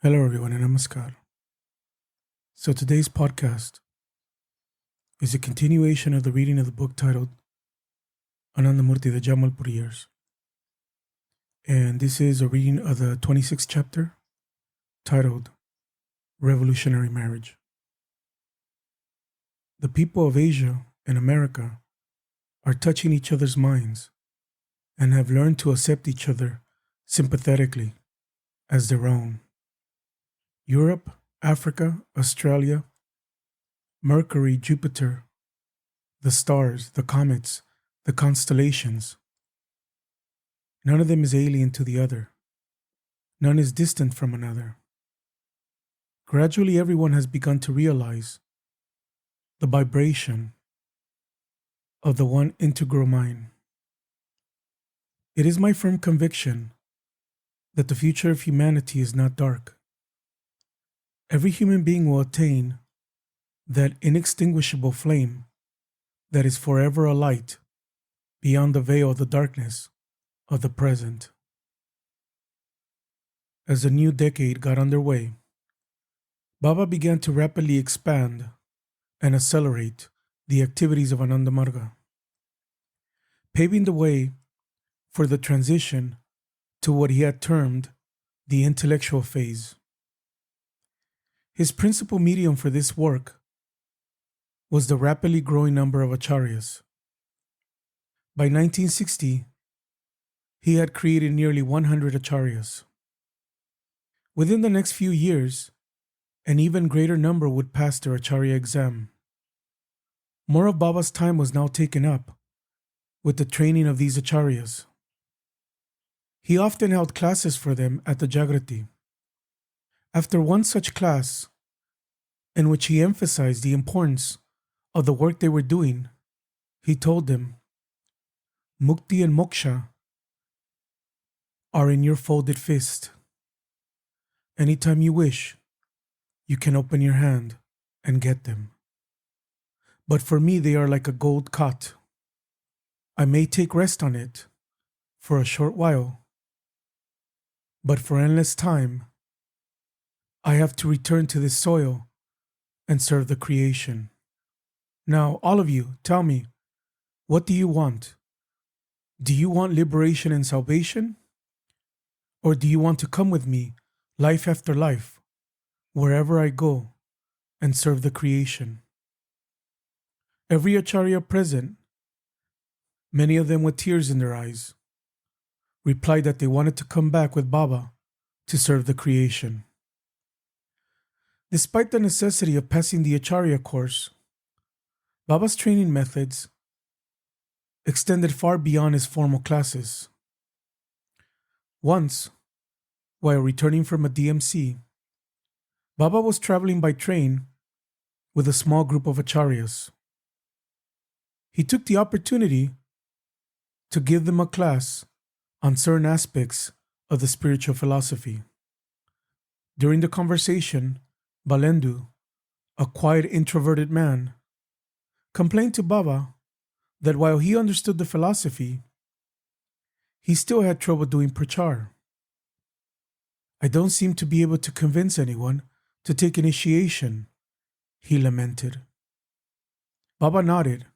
Hello, everyone, and namaskar. So, today's podcast is a continuation of the reading of the book titled Anandamurti, the Jamalpur Years. And this is a reading of the 26th chapter titled Revolutionary Marriage. The people of Asia and America are touching each other's minds and have learned to accept each other sympathetically as their own. Europe, Africa, Australia, Mercury, Jupiter, the stars, the comets, the constellations. None of them is alien to the other. None is distant from another. Gradually, everyone has begun to realize the vibration of the one integral mind. It is my firm conviction that the future of humanity is not dark. Every human being will attain that inextinguishable flame that is forever alight beyond the veil of the darkness of the present. As the new decade got underway, Baba began to rapidly expand and accelerate the activities of Anandamarga, paving the way for the transition to what he had termed the intellectual phase. His principal medium for this work was the rapidly growing number of acharyas. By 1960, he had created nearly 100 acharyas. Within the next few years, an even greater number would pass their acharya exam. More of Baba's time was now taken up with the training of these acharyas. He often held classes for them at the Jagrati. After one such class, in which he emphasized the importance of the work they were doing, he told them, "Mukti and moksha are in your folded fist. Anytime you wish, you can open your hand and get them. But for me, they are like a gold cot. I may take rest on it for a short while, but for endless time, I have to return to this soil and serve the creation. Now, all of you, tell me, what do you want? Do you want liberation and salvation? Or do you want to come with me, life after life, wherever I go, and serve the creation?" Every acharya present, many of them with tears in their eyes, replied that they wanted to come back with Baba to serve the creation. Despite the necessity of passing the acharya course, Baba's training methods extended far beyond his formal classes. Once, while returning from a DMC, Baba was traveling by train with a small group of acharyas. He took the opportunity to give them a class on certain aspects of the spiritual philosophy. During the conversation, Balendu, a quiet, introverted man, complained to Baba that while he understood the philosophy, he still had trouble doing prachar. "I don't seem to be able to convince anyone to take initiation," he lamented. Baba nodded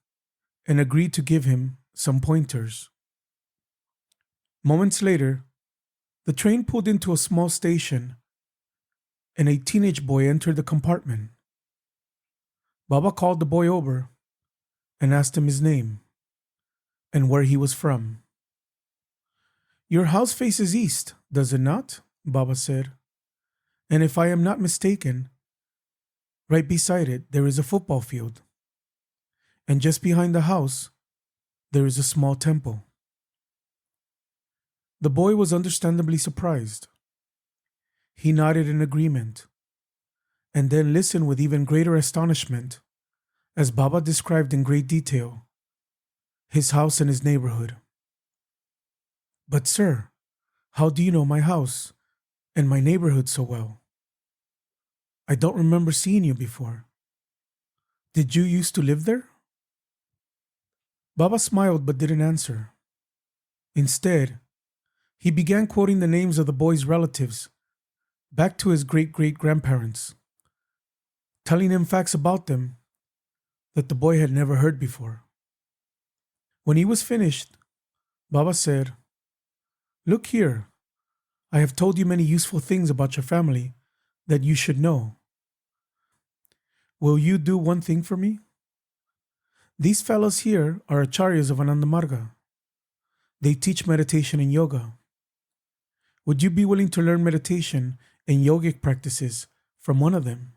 and agreed to give him some pointers. Moments later, the train pulled into a small station and a teenage boy entered the compartment. Baba called the boy over and asked him his name and where he was from. "Your house faces east, does it not?" Baba said. "And if I am not mistaken, right beside it there is a football field. And just behind the house, there is a small temple." The boy was understandably surprised. He nodded in agreement, and then listened with even greater astonishment as Baba described in great detail his house and his neighborhood. "But sir, how do you know my house and my neighborhood so well? I don't remember seeing you before. Did you used to live there?" Baba smiled but didn't answer. Instead, he began quoting the names of the boy's relatives back to his great-great-grandparents, telling him facts about them that the boy had never heard before. When he was finished, Baba said, "Look here, I have told you many useful things about your family that you should know. Will you do one thing for me? These fellows here are acharyas of Anandamarga. They teach meditation and yoga. Would you be willing to learn meditation and yogic practices from one of them?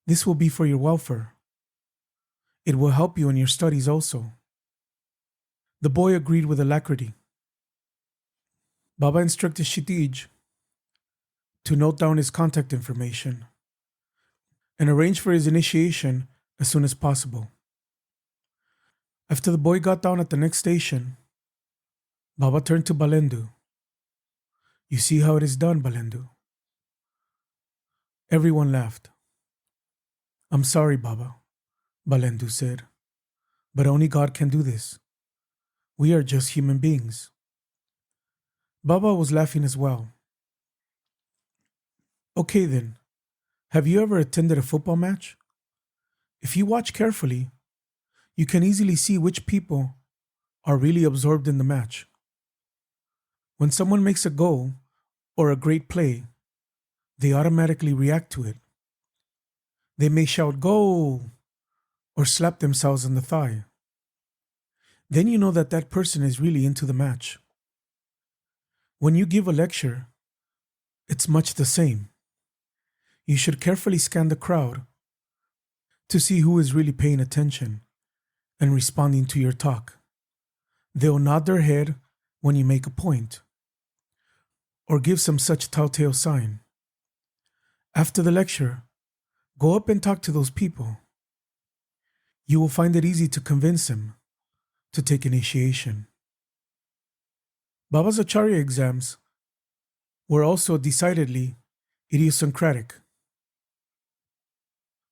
This will be for your welfare. It will help you in your studies also." The boy agreed with alacrity. Baba instructed Kshitij to note down his contact information and arrange for his initiation as soon as possible. After the boy got down at the next station, Baba turned to Balendu. "You see how it is done, Balendu?" Everyone laughed. "I'm sorry, Baba," Balendu said, "but only God can do this. We are just human beings." Baba was laughing as well. "Okay then, have you ever attended a football match? If you watch carefully, you can easily see which people are really absorbed in the match. When someone makes a goal or a great play, they automatically react to it. They may shout, 'Goal!' or slap themselves on the thigh. Then you know that that person is really into the match. When you give a lecture, it's much the same. You should carefully scan the crowd to see who is really paying attention and responding to your talk. They'll nod their head when you make a point, or give some such telltale sign. After the lecture, go up and talk to those people. You will find it easy to convince them to take initiation." Baba's Acharya exams were also decidedly idiosyncratic.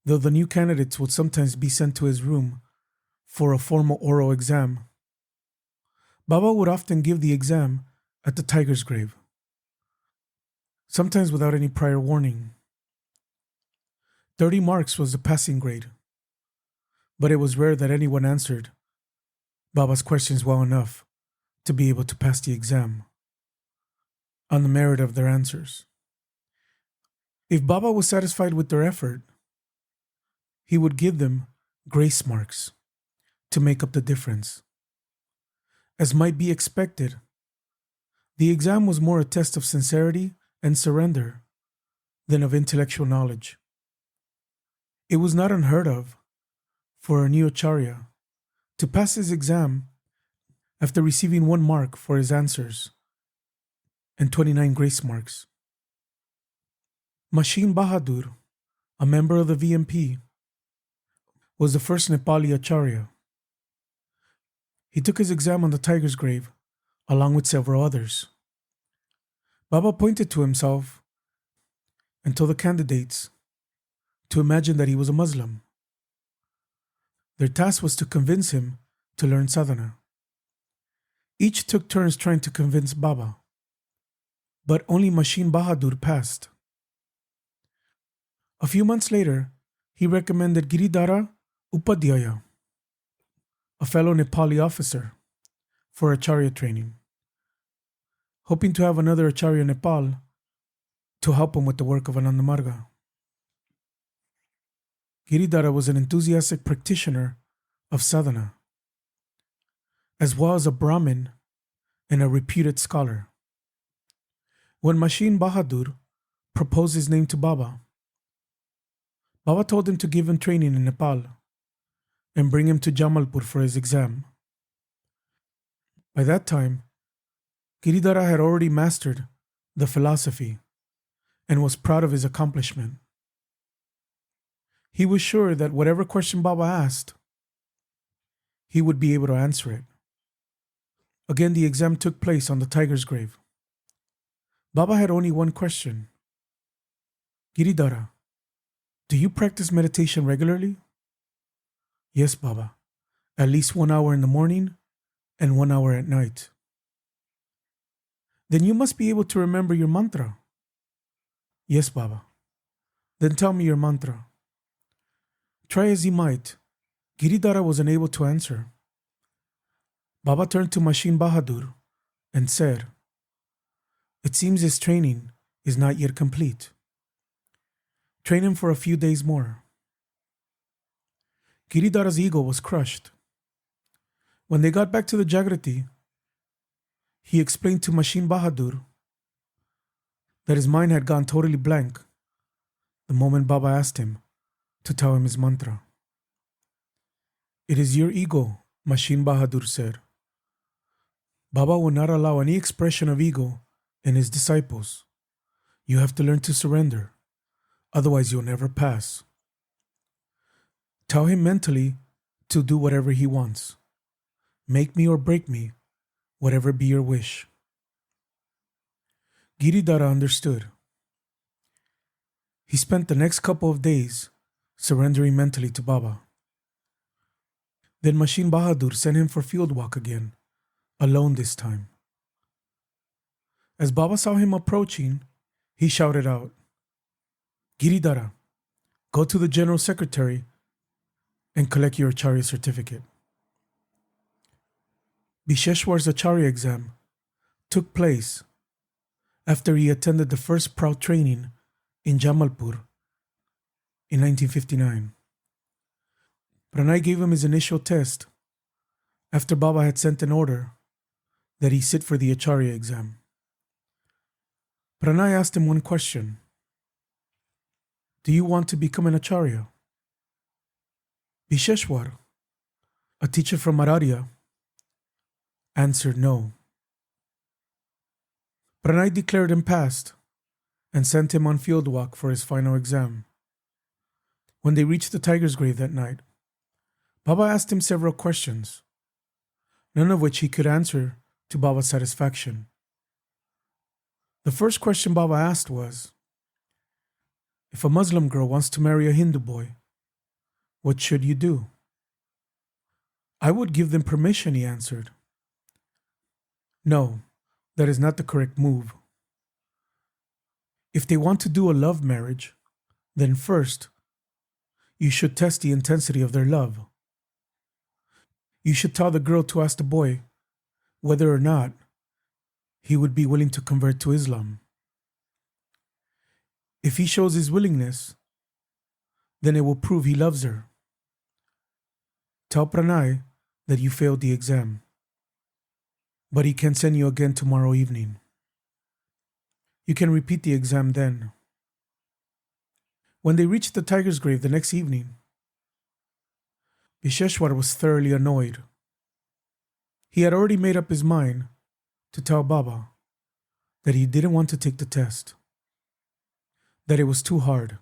Though the new candidates would sometimes be sent to his room for a formal oral exam, Baba would often give the exam at the tiger's grave, sometimes without any prior warning. 30 marks was the passing grade, but it was rare that anyone answered Baba's questions well enough to be able to pass the exam on the merit of their answers. If Baba was satisfied with their effort, he would give them grace marks to make up the difference. As might be expected, the exam was more a test of sincerity and surrender than of intellectual knowledge. It was not unheard of for a new acharya to pass his exam after receiving 1 mark for his answers and 29 grace marks. Mashin Bahadur, a member of the VMP, was the first Nepali acharya. He took his exam on the tiger's grave along with several others. Baba pointed to himself and told the candidates to imagine that he was a Muslim. Their task was to convince him to learn sadhana. Each took turns trying to convince Baba, but only Mashin Bahadur passed. A few months later, he recommended Giridhara Upadhyaya, a fellow Nepali officer, for acharya training, hoping to have another acharya in Nepal to help him with the work of Anandamarga. Giridhara was an enthusiastic practitioner of sadhana, as well as a Brahmin and a reputed scholar. When Mashin Bahadur proposed his name to Baba, Baba told him to give him training in Nepal and bring him to Jamalpur for his exam. By that time, Giridhara had already mastered the philosophy and was proud of his accomplishment. He was sure that whatever question Baba asked, he would be able to answer it. Again, the exam took place on the tiger's grave. Baba had only one question. "Giridhara, do you practice meditation regularly?" "Yes, Baba, at least 1 hour in the morning and 1 hour at night." "Then you must be able to remember your mantra." Yes, Baba. Then tell me your mantra. Try as he might, Giridhara was unable to answer. Baba turned to Machine Bahadur and said, It seems his training is not yet complete. Train him for a few days more. Giridhara's ego was crushed. When they got back to the Jagrati, he explained to Machine Bahadur that his mind had gone totally blank the moment Baba asked him to tell him his mantra. It is your ego, Machine Bahadur said. Baba will not allow any expression of ego in his disciples. You have to learn to surrender, otherwise you'll never pass. Tell him mentally to do whatever he wants. Make me or break me, whatever be your wish. Giridhara understood. He spent the next couple of days surrendering mentally to Baba. Then Machine Bahadur sent him for field walk again, alone this time. As Baba saw him approaching, he shouted out, Giridhara, go to the General Secretary and collect your Acharya certificate. Bisheshwar's Acharya exam took place after he attended the first Proud training in Jamalpur in 1959. Pranay gave him his initial test after Baba had sent an order that he sit for the Acharya exam. Pranay asked him one question. Do you want to become an Acharya? Bisheshwar, a teacher from Araria, answered no. Pranay declared him passed and sent him on field walk for his final exam. When they reached the tiger's grave that night, Baba asked him several questions, none of which he could answer to Baba's satisfaction. The first question Baba asked was, if a Muslim girl wants to marry a Hindu boy, what should you do? I would give them permission, he answered. No, that is not the correct move. If they want to do a love marriage, then first, you should test the intensity of their love. You should tell the girl to ask the boy whether or not he would be willing to convert to Islam. If he shows his willingness, then it will prove he loves her. Tell Pranay that you failed the exam, but he can send you again tomorrow evening. You can repeat the exam then. When they reached the tiger's grave the next evening, Bisheshwar was thoroughly annoyed. He had already made up his mind to tell Baba that he didn't want to take the test, that it was too hard,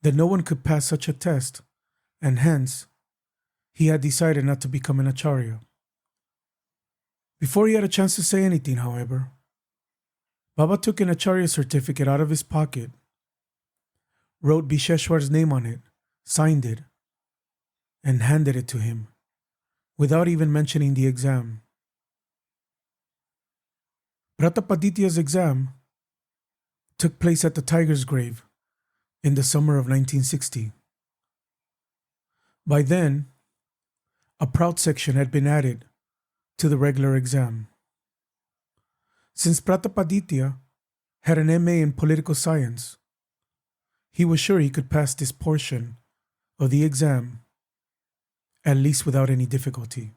that no one could pass such a test, and hence, he had decided not to become an Acharya. Before he had a chance to say anything, however, Baba took an Acharya certificate out of his pocket, wrote Bisheshwar's name on it, signed it, and handed it to him, without even mentioning the exam. Pratapaditya's exam took place at the tiger's grave in the summer of 1960. By then, a Proud section had been added to the regular exam. Since Pratapaditya had an MA in political science, he was sure he could pass this portion of the exam, at least without any difficulty.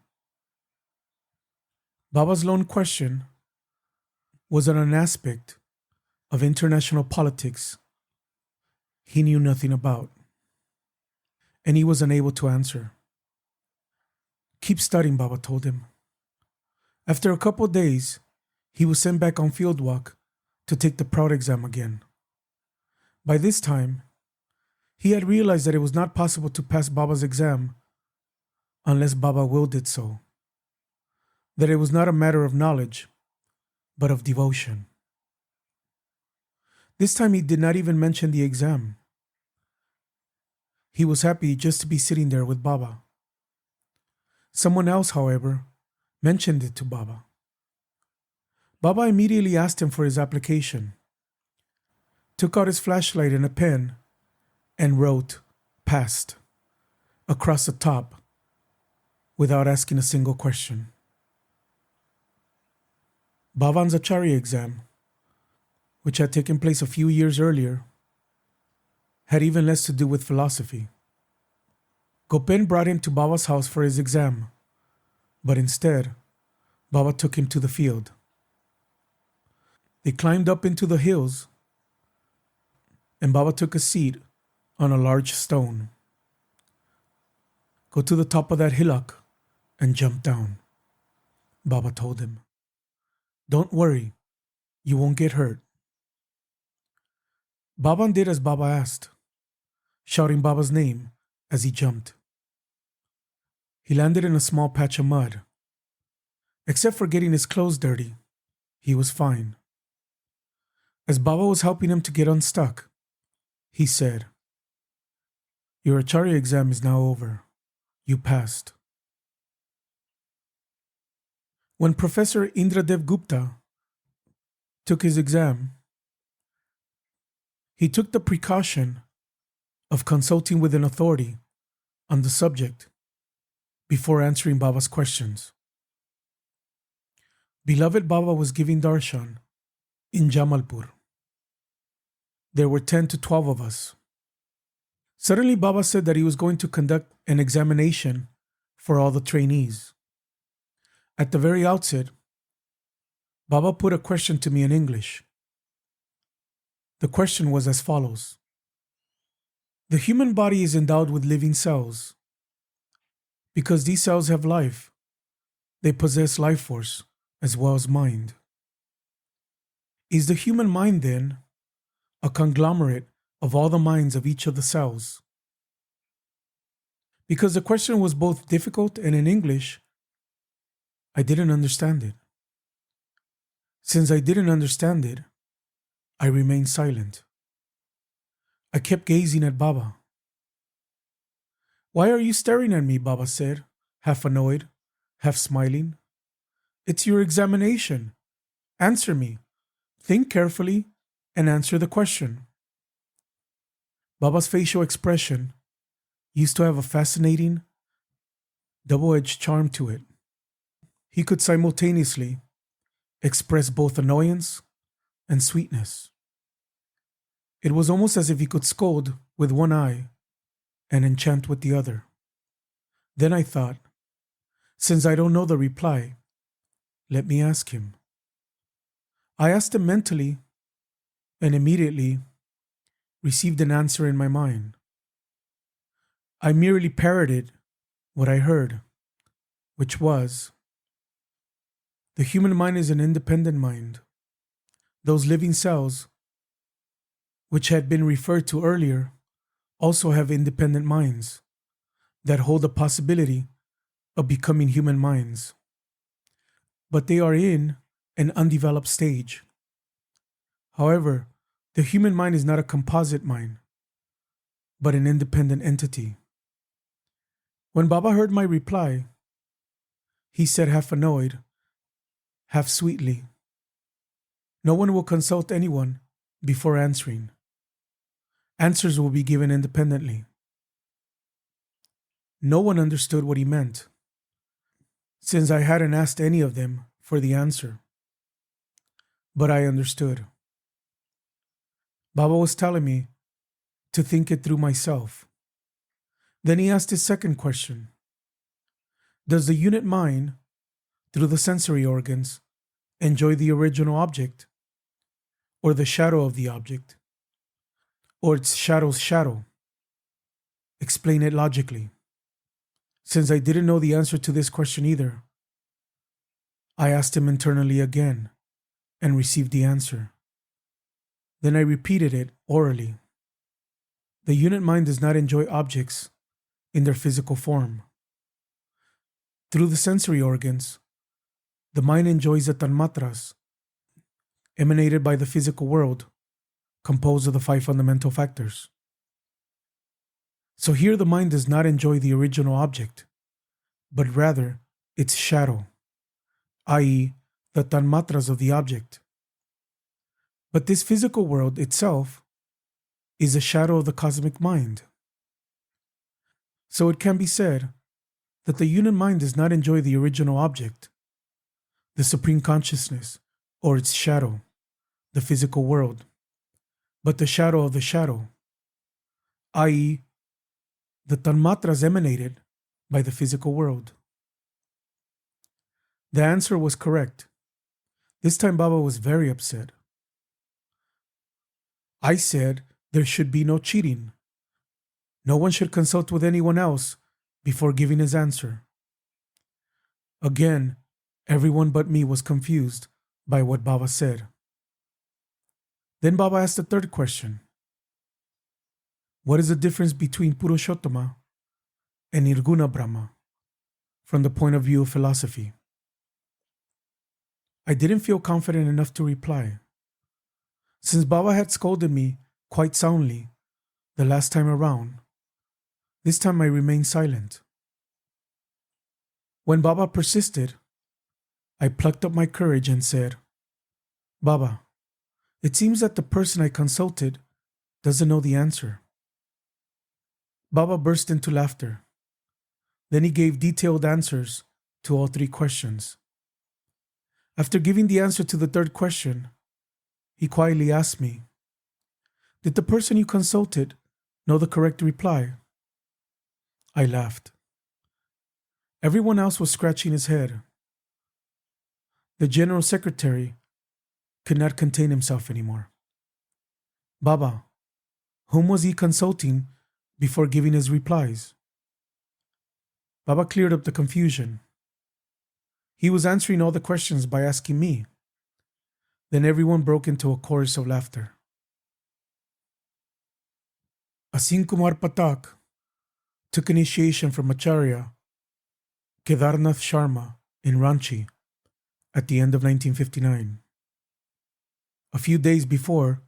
Baba's lone question was on an aspect of international politics he knew nothing about, and he was unable to answer. Keep studying, Baba told him. After a couple of days, he was sent back on field walk to take the Proud exam again. By this time, he had realized that it was not possible to pass Baba's exam unless Baba willed it so, that it was not a matter of knowledge, but of devotion. This time he did not even mention the exam. He was happy just to be sitting there with Baba. Someone else, however, mentioned it to Baba. Baba immediately asked him for his application. took out his flashlight and a pen, and wrote, "Passed," across the top, without asking a single question. Baban's Acharya exam, which had taken place a few years earlier, had even less to do with philosophy. Gopen brought him to Baba's house for his exam, but instead, Baba took him to the field. They climbed up into the hills, and Baba took a seat on a large stone. "Go to the top of that hillock and jump down," Baba told him. "Don't worry, you won't get hurt." Baban did as Baba asked, shouting Baba's name as he jumped. He landed in a small patch of mud. Except for getting his clothes dirty, he was fine. As Baba was helping him to get unstuck, he said, "Your Acharya exam is now over. You passed." When Professor Indradev Gupta took his exam, he took the precaution of consulting with an authority on the subject before answering Baba's questions. Beloved Baba was giving darshan in Jamalpur. There were 10 to 12 of us. Suddenly Baba said that he was going to conduct an examination for all the trainees. At the very outset, Baba put a question to me in English. The question was as follows. The human body is endowed with living cells. Because these cells have life, they possess life force as well as mind. Is the human mind, then, a conglomerate of all the minds of each of the cells? Because the question was both difficult and in English, I didn't understand it. Since I didn't understand it, I remained silent. I kept gazing at Baba. "Why are you staring at me?" Baba said, half annoyed, half smiling. "It's your examination. Answer me. Think carefully and answer the question." Baba's facial expression used to have a fascinating, double-edged charm to it. He could simultaneously express both annoyance and sweetness. It was almost as if he could scold with one eye and enchant with the other. Then I thought, since I don't know the reply, let me ask him. I asked him mentally and immediately received an answer in my mind. I merely parroted what I heard, which was, the human mind is an independent mind. Those living cells, which had been referred to earlier, also have independent minds that hold the possibility of becoming human minds. But they are in an undeveloped stage. However, the human mind is not a composite mind, but an independent entity. When Baba heard my reply, he said half annoyed, half sweetly, "No one will consult anyone before answering. Answers will be given independently." No one understood what he meant, since I hadn't asked any of them for the answer. But I understood. Baba was telling me to think it through myself. Then he asked his second question. Does the unit mind, through the sensory organs, enjoy the original object, or the shadow of the object, or its shadow's shadow? Explain it logically. Since I didn't know the answer to this question either, I asked him internally again and received the answer. Then I repeated it orally. The unit mind does not enjoy objects in their physical form. Through the sensory organs, the mind enjoys the tanmatras emanated by the physical world, composed of the 5 fundamental factors. So here the mind does not enjoy the original object, but rather its shadow, i.e., the tanmatras of the object. But this physical world itself is a shadow of the cosmic mind. So it can be said that the unit mind does not enjoy the original object, the supreme consciousness, or its shadow, the physical world, but the shadow of the shadow, i.e., the tanmatras emanated by the physical world. The answer was correct. This time Baba was very upset. I said there should be no cheating. No one should consult with anyone else before giving his answer. Again, everyone but me was confused by what Baba said. Then Baba asked the third question. What is the difference between Purushottama and Nirguna Brahma from the point of view of philosophy? I didn't feel confident enough to reply. Since Baba had scolded me quite soundly the last time around, this time I remained silent. When Baba persisted, I plucked up my courage and said, Baba, it seems that the person I consulted doesn't know the answer. Baba burst into laughter. Then he gave detailed answers to all three questions. After giving the answer to the third question, he quietly asked me, Did the person you consulted know the correct reply? I laughed. Everyone else was scratching his head. The General Secretary could not contain himself anymore. Baba, whom was he consulting before giving his replies? Baba cleared up the confusion. He was answering all the questions by asking me. Then everyone broke into a chorus of laughter. Asim Kumar Patak took initiation from Acharya Kedarnath Sharma in Ranchi at the end of 1959. A few days before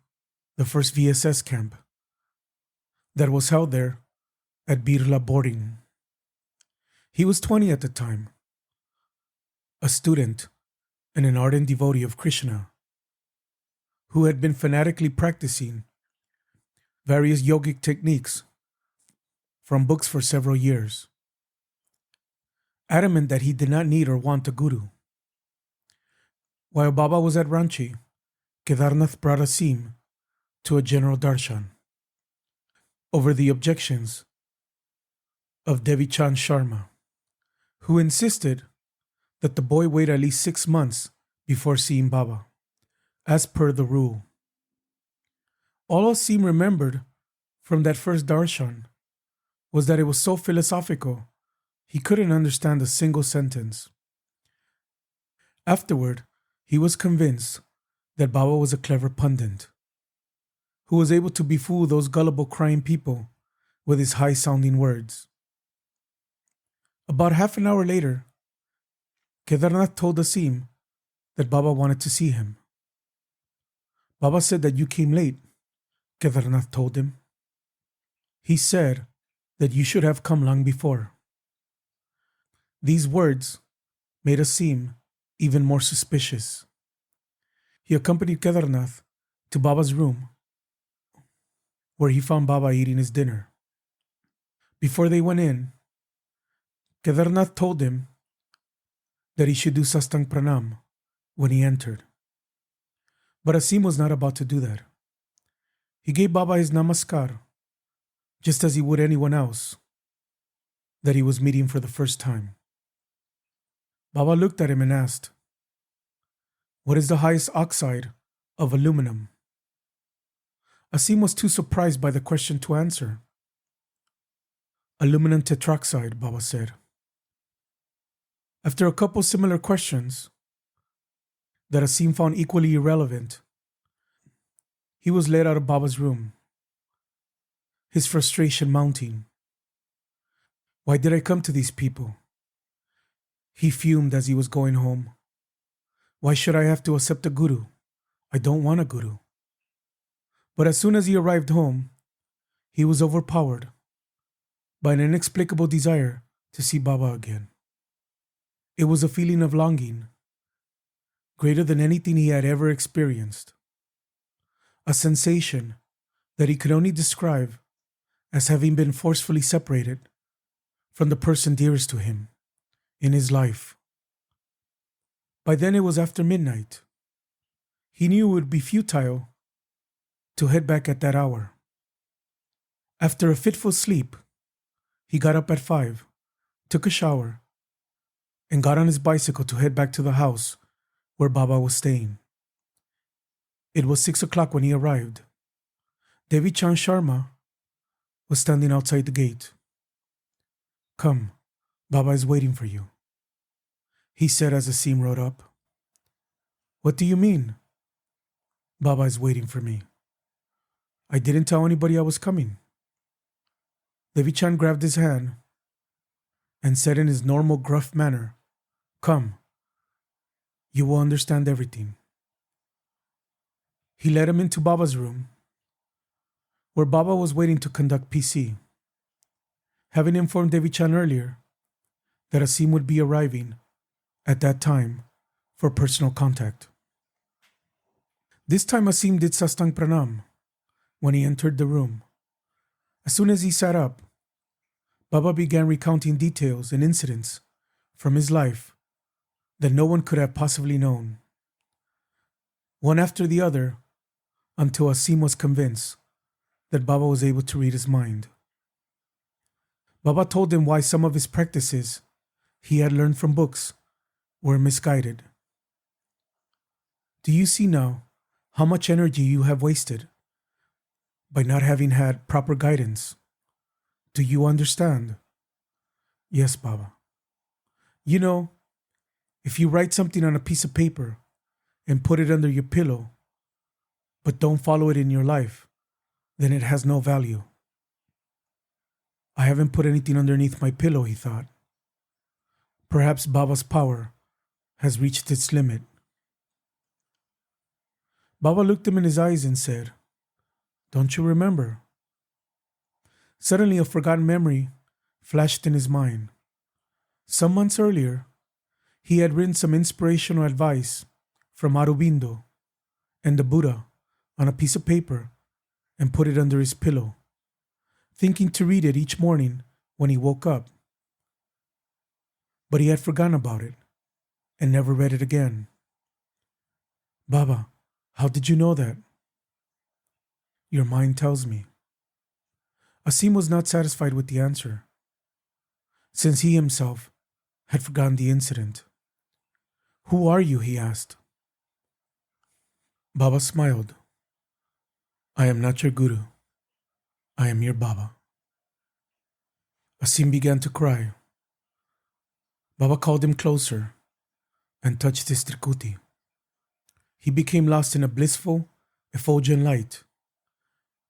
the first VSS camp that was held there at Birla boarding. He was 20 at the time, a student and an ardent devotee of Krishna, who had been fanatically practicing various yogic techniques from books for several years, adamant that he did not need or want a guru. While Baba was at Ranchi, Kedarnath brought Asim to a general darshan over the objections of Devi Chand Sharma, who insisted that the boy wait at least 6 months before seeing Baba, as per the rule. All Asim remembered from that first darshan was that it was so philosophical he couldn't understand a single sentence. Afterward, he was convinced that Baba was a clever pundit, who was able to befool those gullible crying people with his high-sounding words. About half an hour later, Kedarnath told Asim that Baba wanted to see him. Baba said that you came late, Kedarnath told him. He said that you should have come long before. These words made Asim even more suspicious. He accompanied Kedarnath to Baba's room, where he found Baba eating his dinner. Before they went in, Kedarnath told him that he should do Sastang Pranam when he entered. But Asim was not about to do that. He gave Baba his namaskar, just as he would anyone else that he was meeting for the first time. Baba looked at him and asked, What is the highest oxide of aluminum? Asim was too surprised by the question to answer. Aluminum tetroxide, Baba said. After a couple similar questions that Asim found equally irrelevant, he was led out of Baba's room, his frustration mounting. Why did I come to these people? He fumed as he was going home. Why should I have to accept a guru? I don't want a guru. But as soon as he arrived home, he was overpowered by an inexplicable desire to see Baba again. It was a feeling of longing, greater than anything he had ever experienced. A sensation that he could only describe as having been forcefully separated from the person dearest to him in his life. By then it was after midnight. He knew it would be futile to head back at that hour. After a fitful sleep, he got up at 5, took a shower, and got on his bicycle to head back to the house where Baba was staying. It was 6 o'clock when he arrived. Devi Chand Sharma was standing outside the gate. "Come, Baba is waiting for you," he said as Asim rode up. "What do you mean? Baba is waiting for me. I didn't tell anybody I was coming." Devi Chand grabbed his hand and said in his normal gruff manner, "Come, you will understand everything." He led him into Baba's room, where Baba was waiting to conduct PC. Having informed Devi Chand earlier that Asim would be arriving at that time for personal contact. This time Asim did Sastang Pranam when he entered the room. As soon as he sat up, Baba began recounting details and incidents from his life that no one could have possibly known. One after the other, until Asim was convinced that Baba was able to read his mind. Baba told him why some of his practices he had learned from books were misguided. "Do you see now how much energy you have wasted by not having had proper guidance? Do you understand?" "Yes, Baba. You know, if you write something on a piece of paper and put it under your pillow, but don't follow it in your life, then it has no value." "I haven't put anything underneath my pillow," he thought. Perhaps Baba's power has reached its limit. Baba looked him in his eyes and said, "Don't you remember?" Suddenly a forgotten memory flashed in his mind. Some months earlier, he had written some inspirational advice from Aurobindo and the Buddha on a piece of paper and put it under his pillow, thinking to read it each morning when he woke up. But he had forgotten about it and never read it again. "Baba, how did you know that?" "Your mind tells me." Asim was not satisfied with the answer, since he himself had forgotten the incident. "Who are you?" he asked. Baba smiled. "I am not your guru. I am your Baba." Asim began to cry. Baba called him closer and touched his trikuti. He became lost in a blissful, effulgent light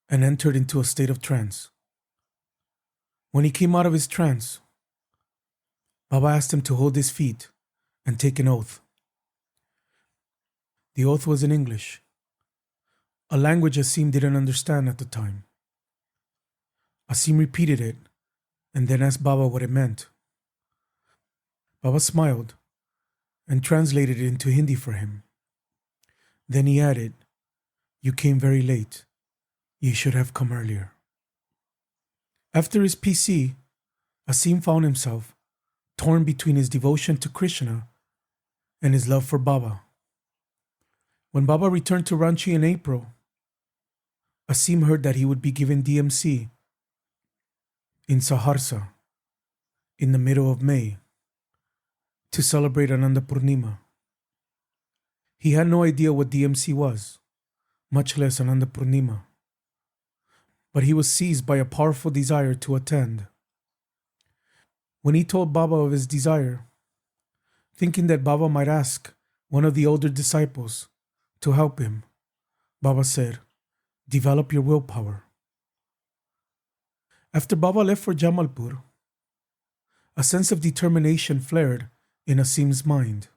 and entered into a state of trance. When he came out of his trance, Baba asked him to hold his feet and take an oath. The oath was in English, a language Asim didn't understand at the time. Asim repeated it and then asked Baba what it meant. Baba smiled and translated it into Hindi for him. Then he added, "You came very late. You should have come earlier." After his PC, Asim found himself torn between his devotion to Krishna and his love for Baba. When Baba returned to Ranchi in April, Asim heard that he would be given DMC in Saharsa in the middle of May to celebrate Anandapurnima. He had no idea what DMC was, much less Anandapurnima, but he was seized by a powerful desire to attend. When he told Baba of his desire, thinking that Baba might ask one of the older disciples to help him, Baba said, "Develop your willpower." After Baba left for Jamalpur, a sense of determination flared in Asim's mind.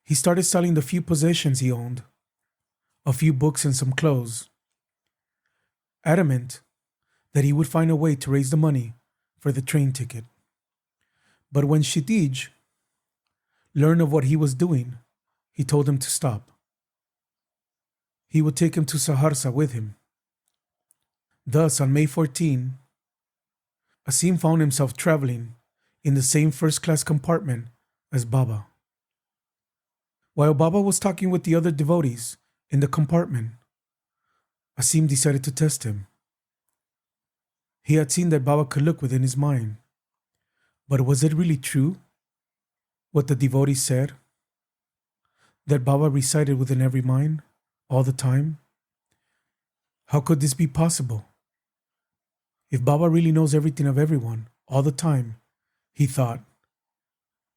He started selling the few possessions he owned, a few books and some clothes, adamant that he would find a way to raise the money for the train ticket. But when Kshitij learned of what he was doing, he told him to stop. He would take him to Saharsa with him. Thus, on May 14, Asim found himself traveling in the same first-class compartment as Baba. While Baba was talking with the other devotees in the compartment, Asim decided to test him. He had seen that Baba could look within his mind. But was it really true, what the devotees said? That Baba resided within every mind, all the time? How could this be possible? If Baba really knows everything of everyone, all the time, he thought,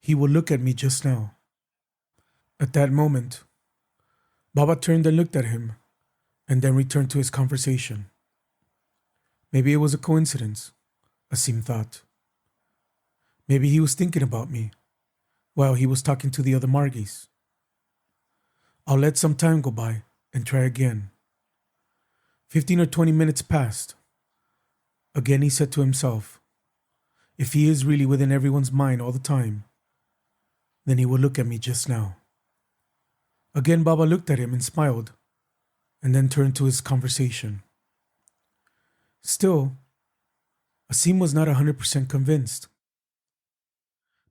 he will look at me just now. At that moment, Baba turned and looked at him, and then returned to his conversation. Maybe it was a coincidence, Asim thought. Maybe he was thinking about me while he was talking to the other Margis. I'll let some time go by and try again. 15 or 20 minutes passed. Again he said to himself, if he is really within everyone's mind all the time, then he will look at me just now. Again Baba looked at him and smiled, and then turned to his conversation. Still, Asim was not 100% convinced.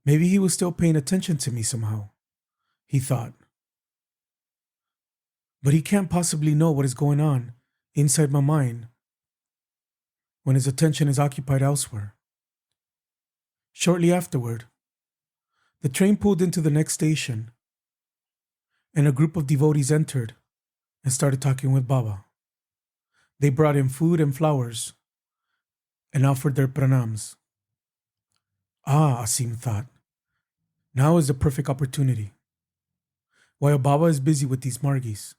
Maybe he was still paying attention to me somehow, he thought. But he can't possibly know what is going on inside my mind when his attention is occupied elsewhere. Shortly afterward, the train pulled into the next station, and a group of devotees entered and started talking with Baba. They brought him food and flowers and offered their pranams. Ah, Asim thought, now is the perfect opportunity. While Baba is busy with these Margis,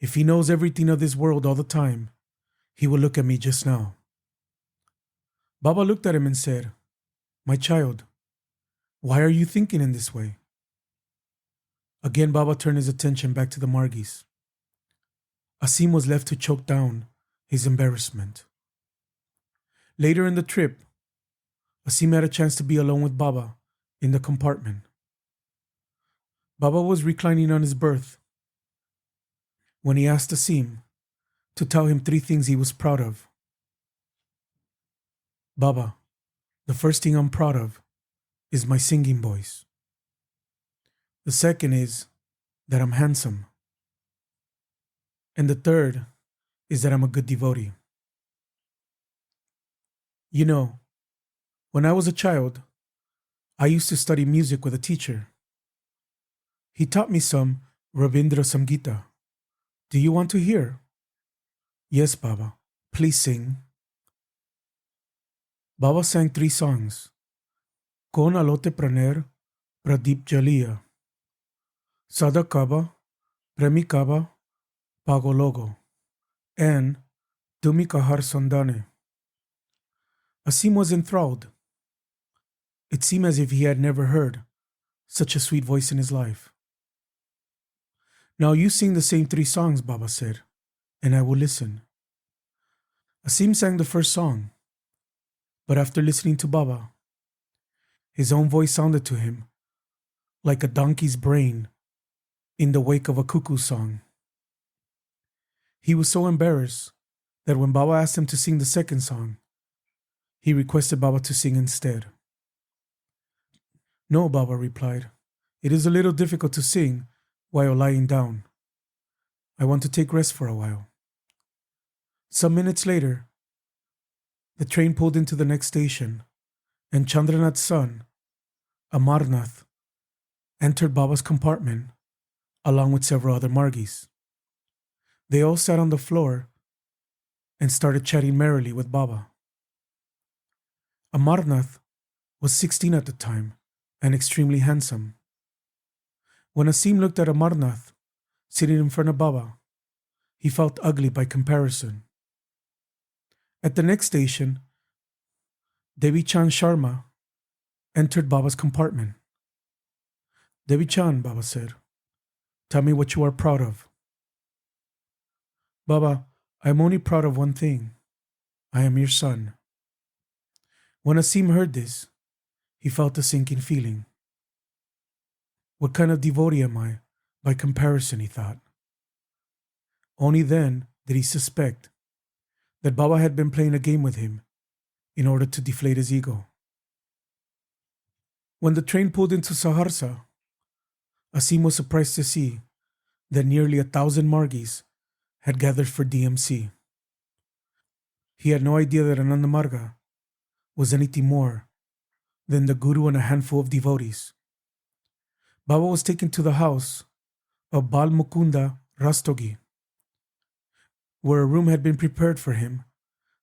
if he knows everything of this world all the time, he will look at me just now. Baba looked at him and said, my child, why are you thinking in this way? Again Baba turned his attention back to the Margis. Asim was left to choke down his embarrassment. Later in the trip, Asim had a chance to be alone with Baba in the compartment. Baba was reclining on his berth when he asked Asim to tell him 3 things he was proud of. Baba, the first thing I'm proud of is my singing voice. The second is that I'm handsome. And the third is that I'm a good devotee. You know, when I was a child, I used to study music with a teacher. He taught me some Rabindra Samgita. Do you want to hear? Yes, Baba. Please sing. Baba sang 3 songs. Kon alote praner Pradeep Jaliya. Sada Kaba, Premi Kaba, Pagologo, and Tumi Kahar Sondane. Asim was enthralled. It seemed as if he had never heard such a sweet voice in his life. Now you sing the same 3 songs, Baba said, and I will listen. Asim sang the first song, but after listening to Baba, his own voice sounded to him like a donkey's brain in the wake of a cuckoo song. He was so embarrassed that when Baba asked him to sing the second song, he requested Baba to sing instead. No, Baba replied. It is a little difficult to sing while lying down. I want to take rest for a while. Some minutes later, the train pulled into the next station, and Chandranath's son, Amarnath, entered Baba's compartment along with several other Margis. They all sat on the floor and started chatting merrily with Baba. Amarnath was 16 at the time and extremely handsome. When Asim looked at Amarnath sitting in front of Baba, he felt ugly by comparison. At the next station, Devi Chand Sharma entered Baba's compartment. Devi Chand, Baba said, tell me what you are proud of. Baba, I am only proud of one thing. I am your son. When Asim heard this, he felt a sinking feeling. What kind of devotee am I by comparison, he thought. Only then did he suspect that Baba had been playing a game with him in order to deflate his ego. When the train pulled into Saharsa, Asim was surprised to see that nearly 1,000 Margis had gathered for DMC. He had no idea that Anandamarga was anything more than the Guru and a handful of devotees. Baba was taken to the house of Bal Mukunda Rastogi, where a room had been prepared for him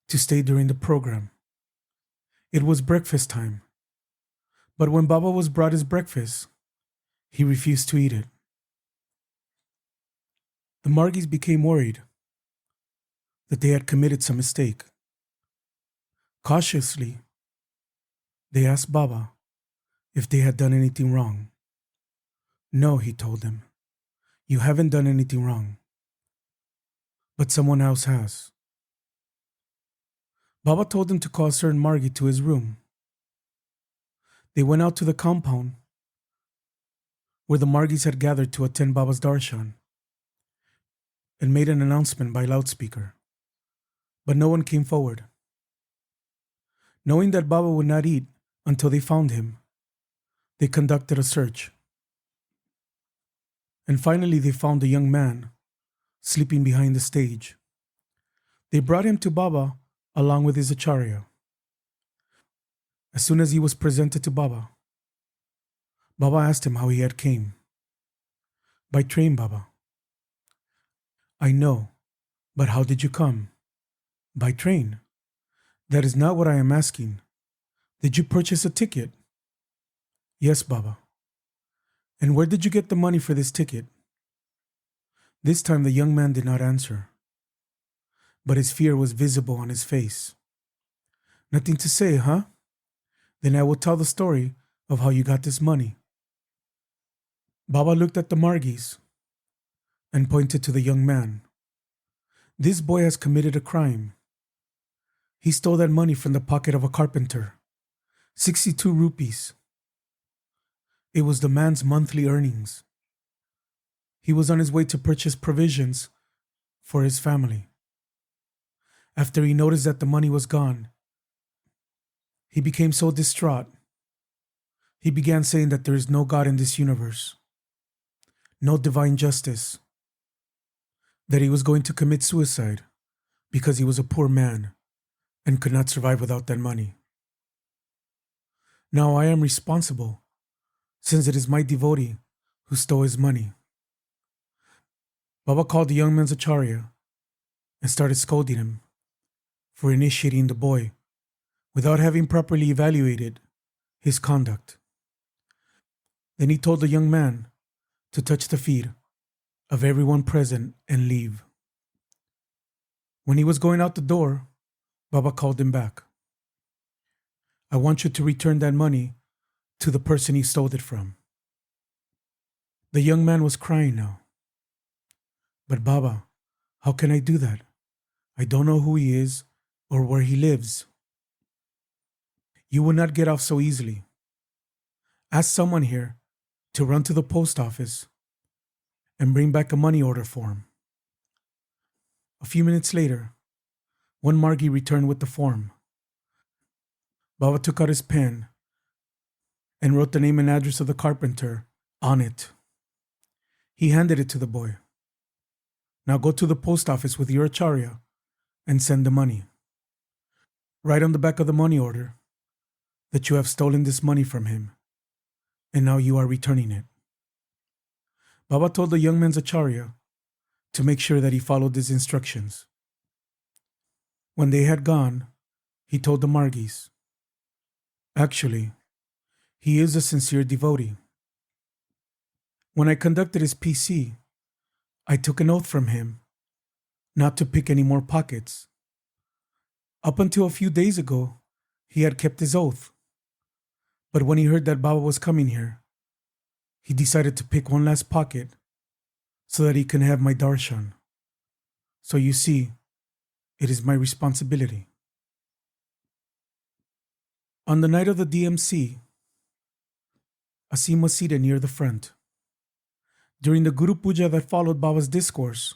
to stay during the program. It was breakfast time, but when Baba was brought his breakfast, he refused to eat it. The Margis became worried that they had committed some mistake. Cautiously, they asked Baba if they had done anything wrong. No, he told them, you haven't done anything wrong, but someone else has. Baba told them to call a certain Margi to his room. They went out to the compound where the Margis had gathered to attend Baba's darshan and made an announcement by loudspeaker, but no one came forward. Knowing that Baba would not eat until they found him, they conducted a search. And finally they found a young man sleeping behind the stage. They brought him to Baba along with his acharya. As soon as he was presented to Baba, Baba asked him how he had came. By train, Baba. I know, but how did you come? By train. That is not what I am asking. Did you purchase a ticket? Yes, Baba. And where did you get the money for this ticket? This time the young man did not answer, but his fear was visible on his face. Nothing to say, huh? Then I will tell the story of how you got this money. Baba looked at the Margis and pointed to the young man. This boy has committed a crime. He stole that money from the pocket of a carpenter. 62 rupees. It was the man's monthly earnings. He was on his way to purchase provisions for his family. After he noticed that the money was gone, he became so distraught. He began saying that there is no God in this universe, no divine justice, that he was going to commit suicide because he was a poor man and could not survive without that money. Now I am responsible, since it is my devotee who stole his money. Baba called the young man's acharya and started scolding him for initiating the boy without having properly evaluated his conduct. Then he told the young man to touch the feet of everyone present and leave. When he was going out the door, Baba called him back. I want you to return that money to the person you stole it from. The young man was crying now. But Baba, how can I do that? I don't know who he is or where he lives. You will not get off so easily. Ask someone here to run to the post office and bring back a money order form. A few minutes later, one Margi returned with the form. Baba took out his pen and wrote the name and address of the carpenter on it. He handed it to the boy. Now go to the post office with your acharya and send the money. Write on the back of the money order that you have stolen this money from him, and now you are returning it. Baba told the young man's acharya to make sure that he followed his instructions. When they had gone, he told the Margis, actually, he is a sincere devotee. When I conducted his PC, I took an oath from him not to pick any more pockets. Up until a few days ago, he had kept his oath. But when he heard that Baba was coming here, he decided to pick one last pocket so that he can have my darshan. So you see, it is my responsibility. On the night of the DMC, Asim was seated near the front. During the Guru Puja that followed Baba's discourse,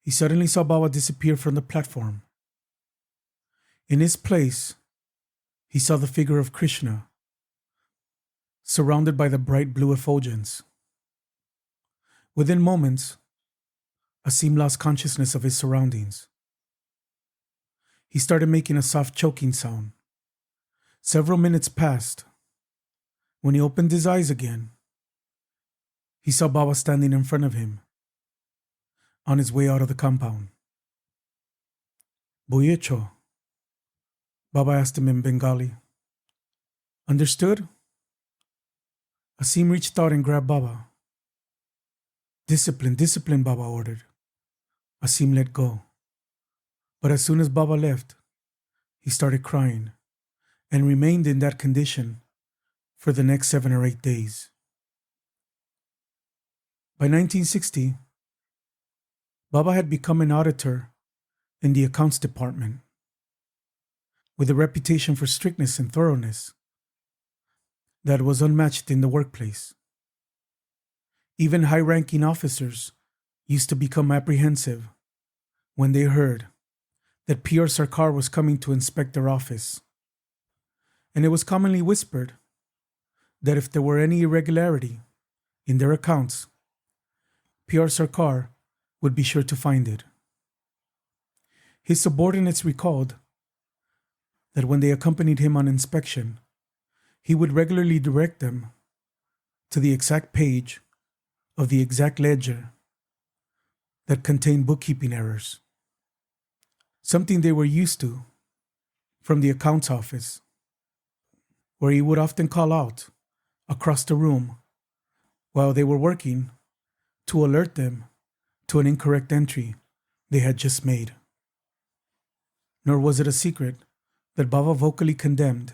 he suddenly saw Baba disappear from the platform. In his place, he saw the figure of Krishna, surrounded by the bright blue effulgence. Within moments, Asim lost consciousness of his surroundings. He started making a soft choking sound. Several minutes passed. When he opened his eyes again, he saw Baba standing in front of him, on his way out of the compound. Boyecho, Baba asked him in Bengali. Understood? Asim reached out and grabbed Baba. Discipline, discipline, Baba ordered. Asim let go. But as soon as Baba left, he started crying and remained in that condition for the next 7 or 8 days. By 1960, Baba had become an auditor in the accounts department, with a reputation for strictness and thoroughness that was unmatched in the workplace. Even high-ranking officers used to become apprehensive when they heard that PR Sarkar was coming to inspect their office. And it was commonly whispered that if there were any irregularity in their accounts, PR Sarkar would be sure to find it. His subordinates recalled that when they accompanied him on inspection, he would regularly direct them to the exact page of the exact ledger that contained bookkeeping errors, something they were used to from the accounts office, where he would often call out across the room while they were working to alert them to an incorrect entry they had just made. Nor was it a secret that Baba vocally condemned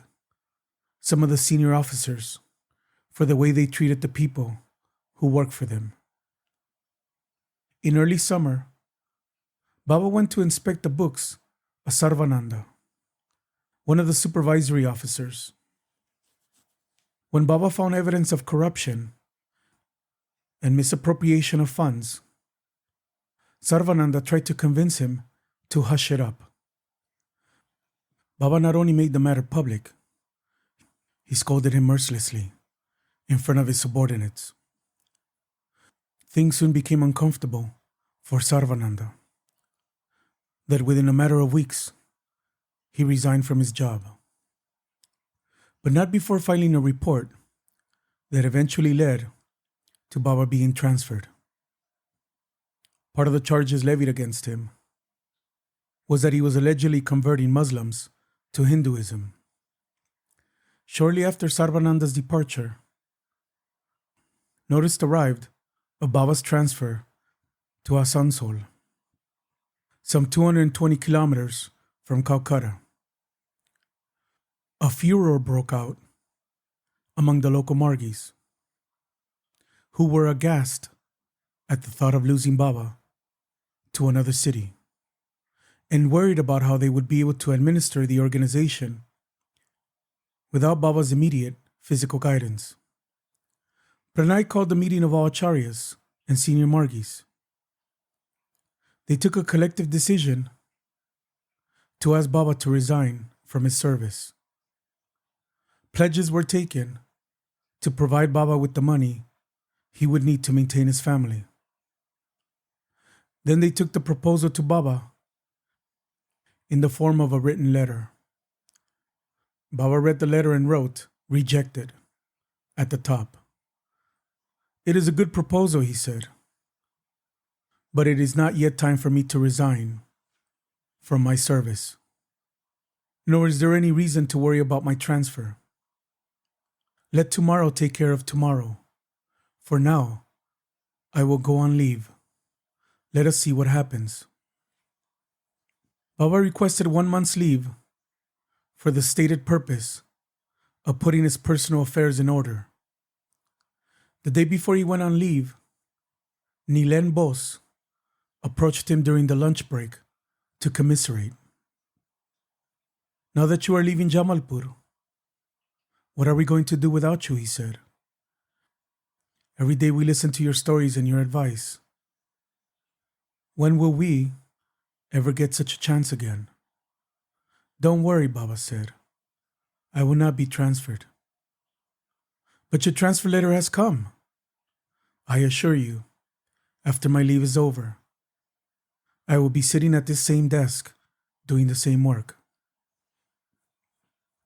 some of the senior officers for the way they treated the people who worked for them. In early summer, Baba went to inspect the books of Sarvananda, one of the supervisory officers. When Baba found evidence of corruption and misappropriation of funds, Sarvananda tried to convince him to hush it up. Baba not only made the matter public, he scolded him mercilessly in front of his subordinates. Things soon became uncomfortable for Sarvananda, that within a matter of weeks, he resigned from his job. But not before filing a report that eventually led to Baba being transferred. Part of the charges levied against him was that he was allegedly converting Muslims to Hinduism. Shortly after Sarvananda's departure, notice arrived of Baba's transfer to Asansol, some 220 kilometers from Calcutta. A furor broke out among the local Margis, who were aghast at the thought of losing Baba to another city, and worried about how they would be able to administer the organization without Baba's immediate physical guidance. Pranay called a meeting of all acharyas and senior Margis. They took a collective decision to ask Baba to resign from his service. Pledges were taken to provide Baba with the money he would need to maintain his family. Then they took the proposal to Baba in the form of a written letter. Baba read the letter and wrote, "Rejected," at the top. "It is a good proposal," he said, "but it is not yet time for me to resign from my service. Nor is there any reason to worry about my transfer. Let tomorrow take care of tomorrow. For now, I will go on leave. Let us see what happens." Baba requested 1 month's leave for the stated purpose of putting his personal affairs in order. The day before he went on leave, Nilen Bose approached him during the lunch break to commiserate. "Now that you are leaving Jamalpur, what are we going to do without you?" he said. "Every day we listen to your stories and your advice. When will we ever get such a chance again? Don't worry, Baba said. I will not be transferred. But your transfer letter has come. I assure you, after my leave is over, I will be sitting at this same desk, doing the same work.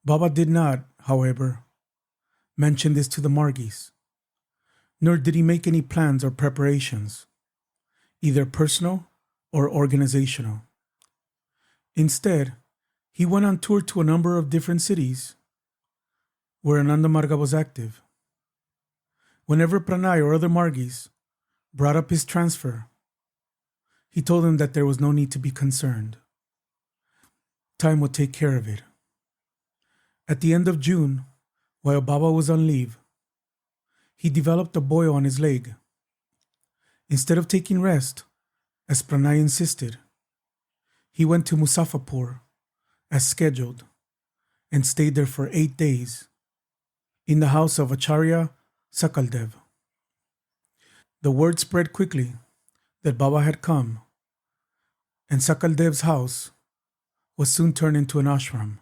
Baba did not, however, mention this to the Margis, nor did he make any plans or preparations, either personal or organizational. Instead, he went on tour to a number of different cities where Anandamarga was active. Whenever Pranay or other Margis brought up his transfer, he told them that there was no need to be concerned. Time would take care of it. At the end of June, while Baba was on leave, he developed a boil on his leg. Instead of taking rest, as Pranay insisted, he went to Muzaffarpur as scheduled and stayed there for 8 days in the house of Acharya Sakaldev. The word spread quickly that Baba had come, and Sakaldev's house was soon turned into an ashram,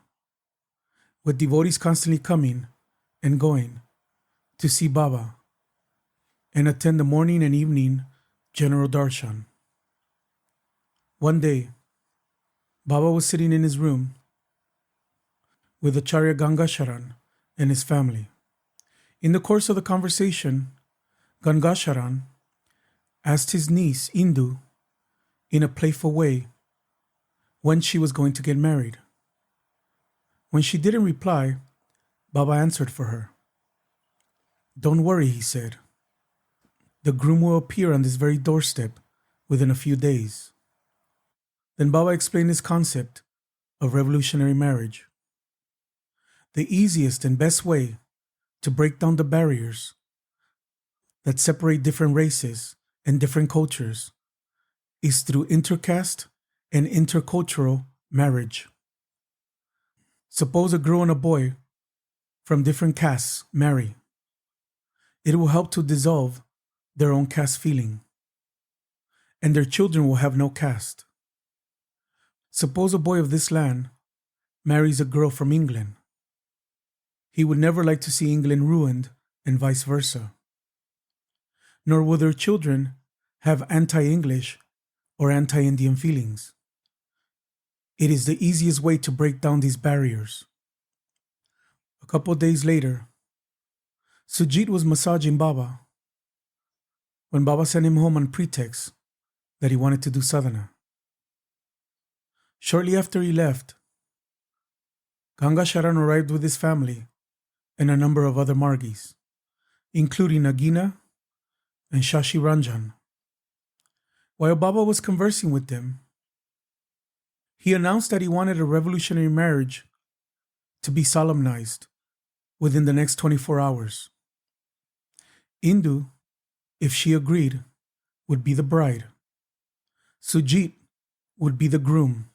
with devotees constantly coming and going to see Baba and attend the morning and evening general darshan. One day, Baba was sitting in his room with Acharya Gangasharan and his family. In the course of the conversation, Gangasharan asked his niece, Indu, in a playful way, when she was going to get married. When she didn't reply, Baba answered for her. Don't worry, he said. The groom will appear on this very doorstep within a few days. Then Baba explained his concept of revolutionary marriage. The easiest and best way to break down the barriers that separate different races and different cultures is through intercaste and intercultural marriage. Suppose a girl and a boy from different castes marry. It will help to dissolve their own caste feeling, and their children will have no caste. Suppose a boy of this land marries a girl from England. He would never like to see England ruined, and vice versa. Nor will their children have anti-English or anti-Indian feelings. It is the easiest way to break down these barriers. A couple days later, Sujit was massaging Baba when Baba sent him home on pretext that he wanted to do sadhana. Shortly after he left, Gangasharan arrived with his family and a number of other Margis, including Nagina and Shashi Ranjan. While Baba was conversing with them, he announced that he wanted a revolutionary marriage to be solemnized within the next 24 hours. Indu, if she agreed, would be the bride. Sujit would be the groom.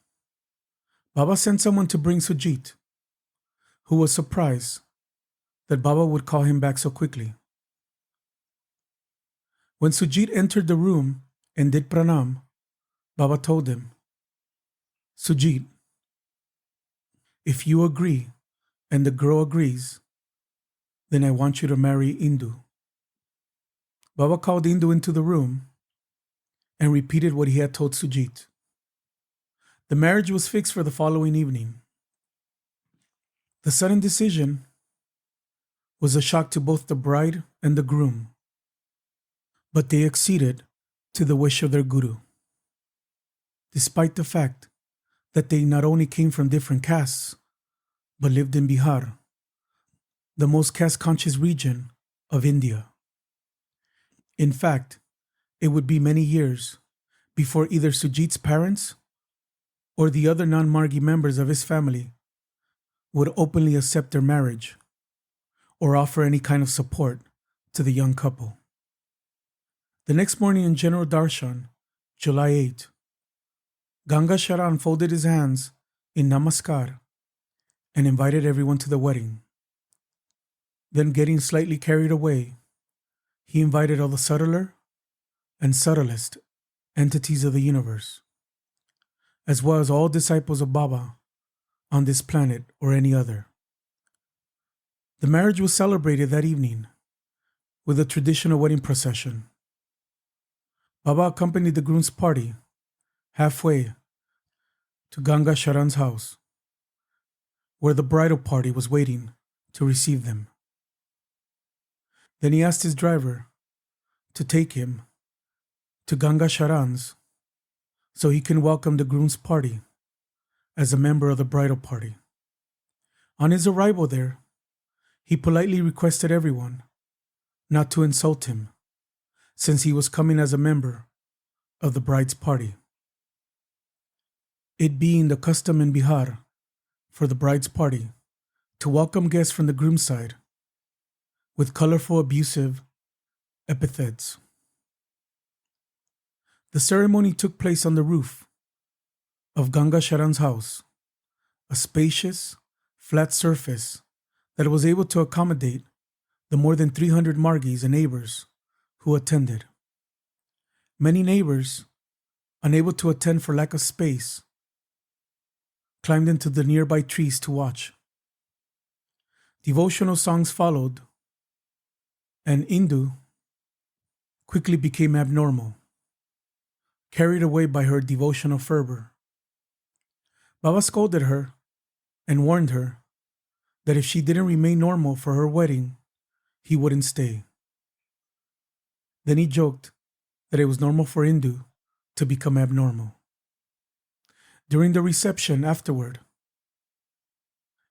Baba sent someone to bring Sujit, who was surprised that Baba would call him back so quickly. When Sujit entered the room and did pranam, Baba told him, Sujit, if you agree and the girl agrees, then I want you to marry Indu. Baba called Indu into the room and repeated what he had told Sujit. The marriage was fixed for the following evening. The sudden decision was a shock to both the bride and the groom, but they acceded to the wish of their guru. Despite the fact that they not only came from different castes, but lived in Bihar, the most caste-conscious region of India. In fact, it would be many years before either Sujit's parents or the other non-Margi members of his family would openly accept their marriage or offer any kind of support to the young couple. The next morning in General Darshan, July 8, Gangasharan folded his hands in Namaskar and invited everyone to the wedding. Then, getting slightly carried away, he invited all the subtler and subtlest entities of the universe, as well as all disciples of Baba on this planet or any other. The marriage was celebrated that evening with a traditional wedding procession. Baba accompanied the groom's party halfway to Ganga Sharan's house, where the bridal party was waiting to receive them. Then he asked his driver to take him to Ganga Sharan's so he can welcome the groom's party as a member of the bridal party. On his arrival there, he politely requested everyone not to insult him, since he was coming as a member of the bride's party. It being the custom in Bihar for the bride's party to welcome guests from the groom's side with colorful, abusive epithets. The ceremony took place on the roof of Ganga Sharan's house, a spacious, flat surface that was able to accommodate the more than 300 Margis and neighbors who attended. Many neighbors, unable to attend for lack of space, climbed into the nearby trees to watch. Devotional songs followed, and Indu quickly became abnormal, carried away by her devotional fervor. Baba scolded her and warned her that if she didn't remain normal for her wedding, he wouldn't stay. Then he joked that it was normal for Indu to become abnormal. During the reception afterward,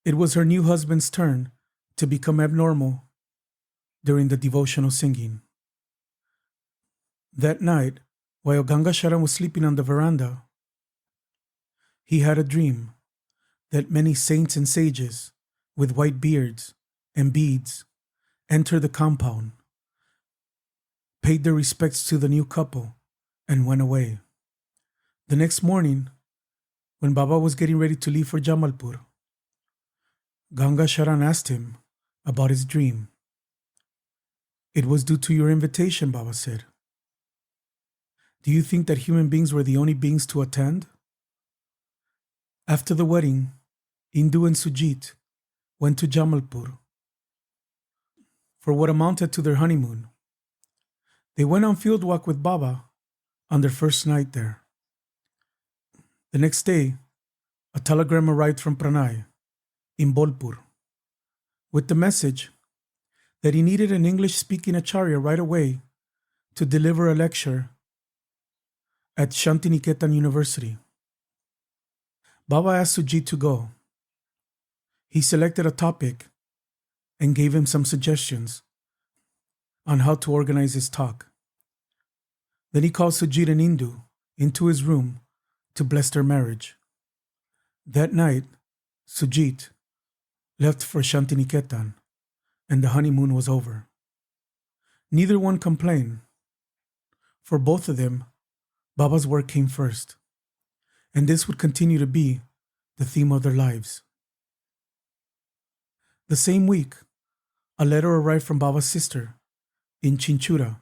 it was her new husband's turn to become abnormal during the devotional singing. That night, while Ganga Sharan was sleeping on the veranda, he had a dream that many saints and sages with white beards and beads entered the compound, paid their respects to the new couple, and went away. The next morning, when Baba was getting ready to leave for Jamalpur, Ganga Sharan asked him about his dream. "It was due to your invitation," Baba said. "Do you think that human beings were the only beings to attend?" After the wedding, Indu and Sujit went to Jamalpur for what amounted to their honeymoon. They went on field walk with Baba on their first night there. The next day, a telegram arrived from Pranay in Bolpur with the message that he needed an English-speaking acharya right away to deliver a lecture at Shantiniketan University. Baba asked Sujit to go. He selected a topic and gave him some suggestions on how to organize his talk. Then he called Sujit and Indu into his room to bless their marriage. That night, Sujit left for Shantiniketan, and the honeymoon was over. Neither one complained. For both of them, Baba's work came first, and this would continue to be the theme of their lives. The same week, a letter arrived from Baba's sister in Chinchura,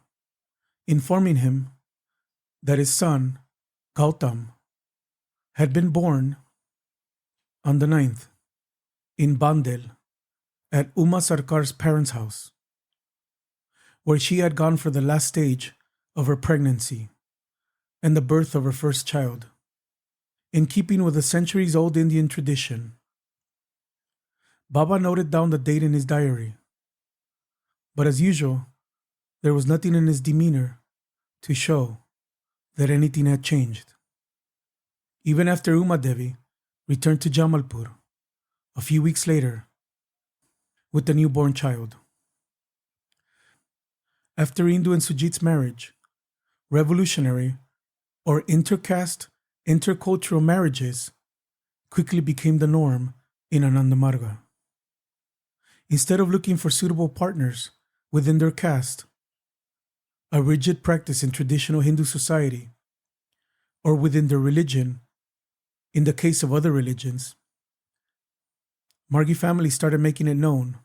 informing him that his son, Gautam, had been born on the 9th in Bandel at Uma Sarkar's parents' house, where she had gone for the last stage of her pregnancy and the birth of her first child. In keeping with a centuries-old Indian tradition, Baba noted down the date in his diary, but as usual, there was nothing in his demeanor to show that anything had changed. Even after Uma Devi returned to Jamalpur a few weeks later with the newborn child. After Indu and Sujit's marriage, revolutionary or intercaste, intercultural marriages quickly became the norm in Anandamarga. Instead of looking for suitable partners within their caste, a rigid practice in traditional Hindu society, or within their religion, in the case of other religions, Margi families started making it known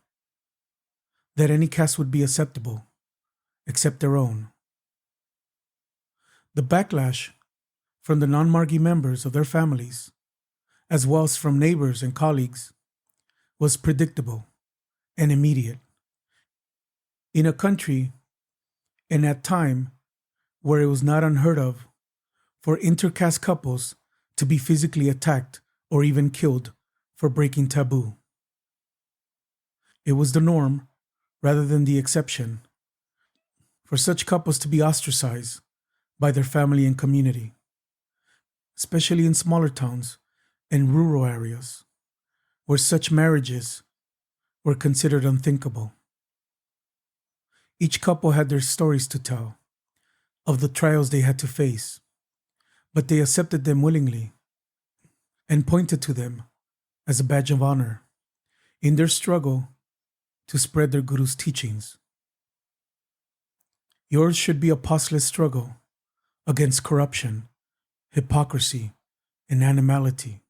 that any caste would be acceptable, except their own. The backlash from the non-Margi members of their families, as well as from neighbors and colleagues, was predictable and immediate. In a country and at time where it was not unheard of for intercaste couples to be physically attacked or even killed for breaking taboo. It was the norm, rather than the exception, for such couples to be ostracized by their family and community, especially in smaller towns and rural areas, where such marriages were considered unthinkable. Each couple had their stories to tell of the trials they had to face, but they accepted them willingly and pointed to them as a badge of honor in their struggle to spread their guru's teachings. Yours should be a pauseless struggle against corruption, hypocrisy, and animality,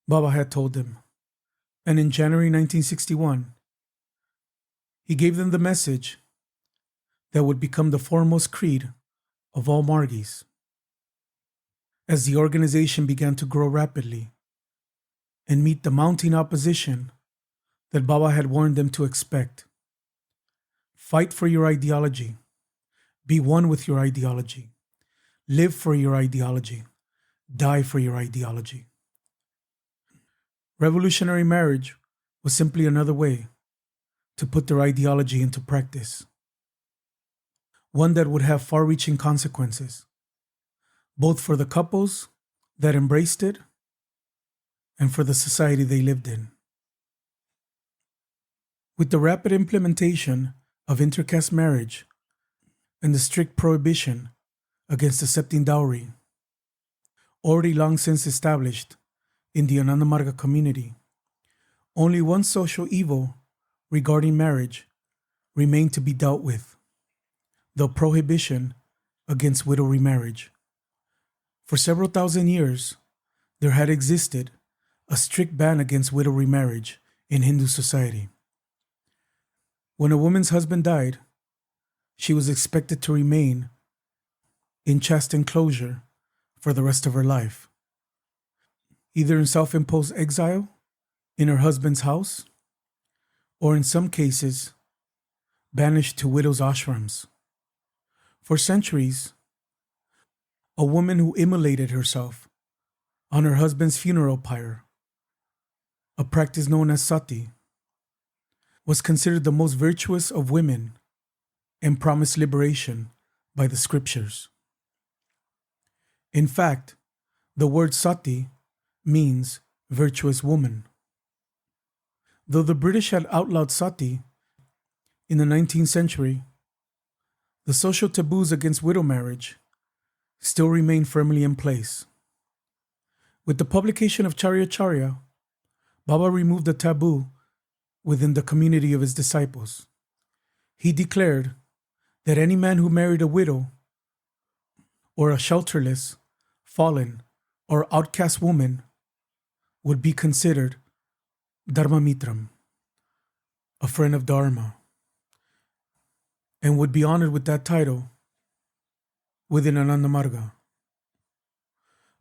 Baba had told them. And in January 1961, he gave them the message that would become the foremost creed of all Margis. As the organization began to grow rapidly and meet the mounting opposition that Baba had warned them to expect. Fight for your ideology. Be one with your ideology. Live for your ideology. Die for your ideology. Revolutionary marriage was simply another way to put their ideology into practice. One that would have far-reaching consequences, both for the couples that embraced it and for the society they lived in. With the rapid implementation of intercaste marriage and the strict prohibition against accepting dowry, already long since established in the Anandamarga community, only one social evil regarding marriage remained to be dealt with: the prohibition against widow remarriage. For several thousand years, there had existed a strict ban against widow remarriage in Hindu society. When a woman's husband died, she was expected to remain in chaste enclosure for the rest of her life, either in self-imposed exile in her husband's house, or in some cases, banished to widows' ashrams. For centuries, a woman who immolated herself on her husband's funeral pyre, a practice known as sati, was considered the most virtuous of women and promised liberation by the scriptures. In fact, the word sati means virtuous woman. Though the British had outlawed sati in the 19th century, the social taboos against widow marriage still remain firmly in place. With the publication of Charya Charya, Baba removed the taboo within the community of his disciples. He declared that any man who married a widow or a shelterless, fallen, or outcast woman would be considered Dharma Mitram, a friend of Dharma, and would be honored with that title within Anandamarga.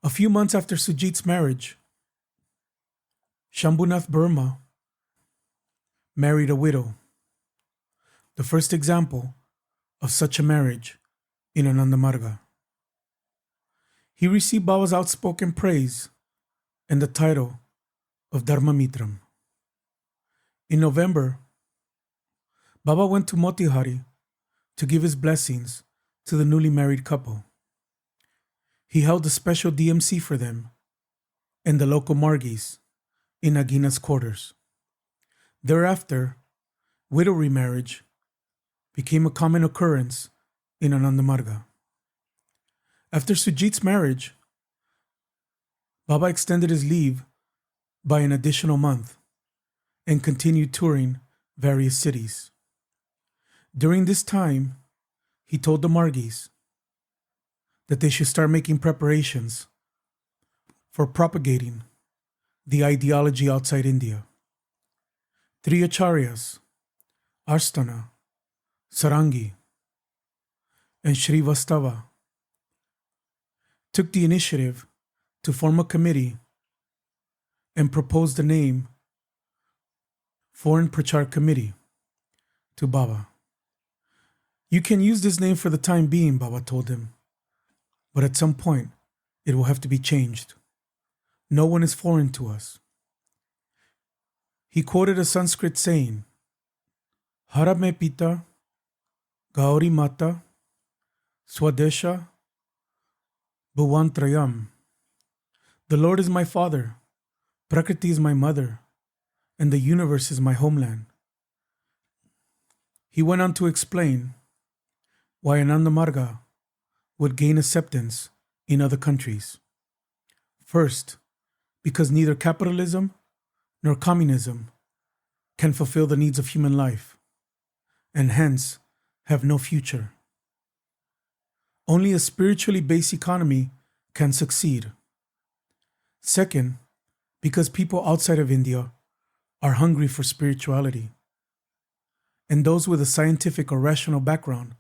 A few months after Sujit's marriage, Shambhunath Burma married a widow, the first example of such a marriage in Anandamarga. He received Baba's outspoken praise and the title of Dharma Mitram. In November, Baba went to Motihari to give his blessings to the newly married couple. He held a special DMC for them and the local Margis in Nagina's quarters. Thereafter, widow remarriage became a common occurrence in Anandamarga. After Sujit's marriage, Baba extended his leave by an additional month and continued touring various cities. During this time, he told the Margis that they should start making preparations for propagating the ideology outside India. Three acharyas, Asthana, Sarangi, and Srivastava, took the initiative to form a committee and proposed the name Foreign Prachar Committee to Baba. You can use this name for the time being, Baba told him, but at some point it will have to be changed. No one is foreign to us. He quoted a Sanskrit saying, Hara me pita, Gauri mata, Swadesha, Bhuvantrayam. The Lord is my father, Prakriti is my mother, and the universe is my homeland. He went on to explain why Anandamarga would gain acceptance in other countries. First, because neither capitalism nor communism can fulfill the needs of human life, and hence have no future. Only a spiritually based economy can succeed. Second, because people outside of India are hungry for spirituality, and those with a scientific or rational background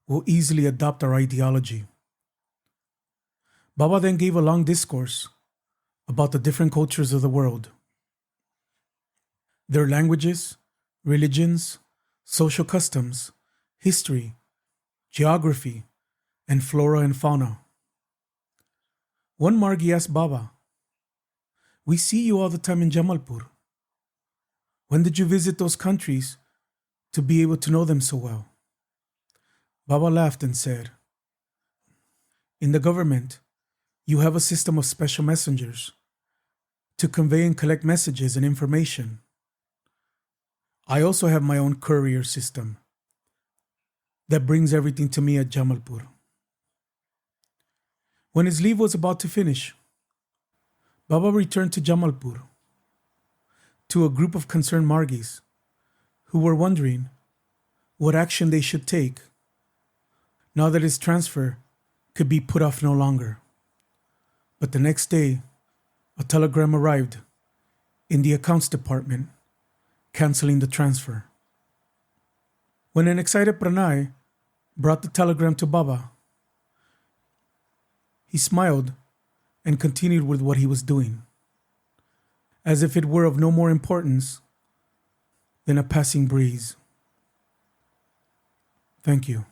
will easily adopt our ideology. Baba then gave a long discourse about the different cultures of the world, their languages, religions, social customs, history, geography, and flora and fauna. One Margi asked Baba, "We see you all the time in Jamalpur. When did you visit those countries to be able to know them so well?" Baba laughed and said, "In the government, you have a system of special messengers to convey and collect messages and information. I also have my own courier system that brings everything to me at Jamalpur." When his leave was about to finish, Baba returned to Jamalpur to a group of concerned Margis who were wondering what action they should take now that his transfer could be put off no longer. But the next day, a telegram arrived in the accounts department canceling the transfer. When an excited Pranay brought the telegram to Baba, he smiled and continued with what he was doing, as if it were of no more importance than a passing breeze. Thank you.